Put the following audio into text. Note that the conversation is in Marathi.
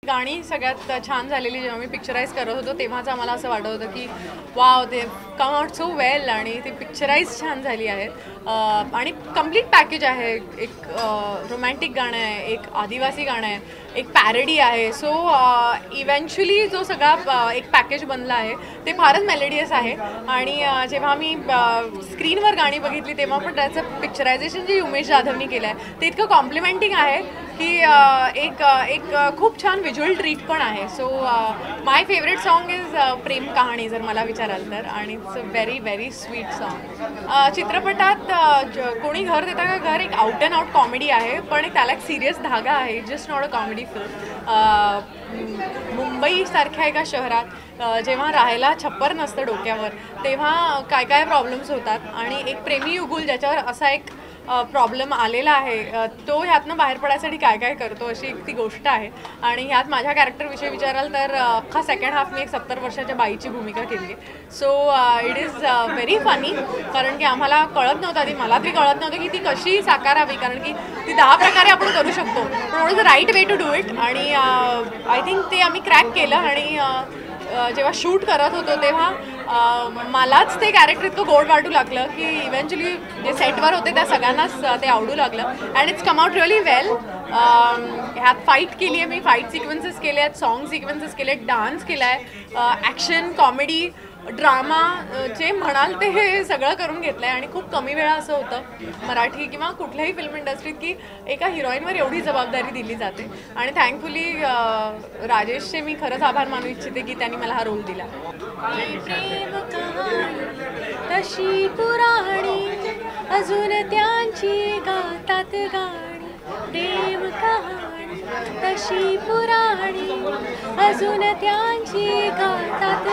गाणी सगळ्यात छान झालेली जेव्हा मी पिक्चराईज करत होतो तेव्हाच आम्हाला असं वाटत होतं की वाव दे कम आउट सो वेल आणि ती पिक्चराईज छान झाली आहेत आणि कम्प्लीट पॅकेज आहे. एक रोमॅन्टिक गाणं आहे, एक आदिवासी गाणं आहे, एक पॅरडी आहे. सो इव्हेंच्युअली जो सगळा एक पॅकेज बनला आहे ते फारच मेलोडियस आहे आणि जेव्हा मी स्क्रीनवर गाणी बघितली तेव्हा पण त्याचं पिक्चरायझेशन जे उमेश जाधवनी केलं आहे ते इतकं कॉम्प्लिमेंटिंग आहे की एक एक खूप छान व्हिज्युअल ट्रीट पण आहे. So my favourite song is Prem Kahani जर मला विचाराल तर, आणि it's a very very sweet song. चित्रपटात कोणी घर देता का घर एक आउट अँड आउट कॉमेडी आहे, पण त्याला एक सिरियस धागा आहे. Just not a comedy film. मुंबईसारख्या एका शहरात जेव्हा राहायला छप्पर नसतं डोक्यावर तेव्हा काय काय प्रॉब्लेम्स होतात आणि एक प्रेमी युगुल ज्याच्यावर असा एक प्रॉब्लेम आलेला आहे तो ह्यातनं बाहेर पडायसाठी काय काय करतो अशी एक ती गोष्ट आहे. आणि ह्यात माझ्या कॅरेक्टरविषयी विचाराल तर अख्खा सेकंड हाफ मी एक 70 वर्षाच्या बाईची भूमिका केली आहे. So it is very funny, कारण की आम्हाला कळत नव्हतं आधी, मला तरी कळत नव्हतं की ती कशी साकारावी, कारण की ती 10 प्रकारे आपण करू शकतो, पण what is the right way to do it. आणि आय थिंक ते आम्ही क्रॅक केलं. आणि जेव्हा शूट करत होतो तेव्हा मलाच ते कॅरेक्टर इतकं गोड वाटू लागलं की इव्हेंच्युअली जे सेटवर होते त्या सगळ्यांनाच ते आवडू लागलं. And it's come out really well. ह्यात फाईट केली आहे मी, फाईट सिक्वेन्सेस केले आहेत, सॉन्ग सिक्वेन्सेस केले आहेत, डान्स केला आहे, ॲक्शन, कॉमेडी, ड्रामा, जे म्हणाल ते हे सगळं करून घेतलं आहे. आणि खूप कमी वेळा असं होतं मराठी किंवा कुठल्याही फिल्म इंडस्ट्रीत की एका हिरोईनवर एवढी जबाबदारी दिली जाते. आणि थँकफुली राजेशचे मी खरंच आभार मानू इच्छिते की त्यांनी मला हा रोल दिला. प्रेम कहाणी तशी पुराणी अजून त्यांची गातात गाणी. प्रेम कहाणी तशी पुराणी अजून त्यांची गातात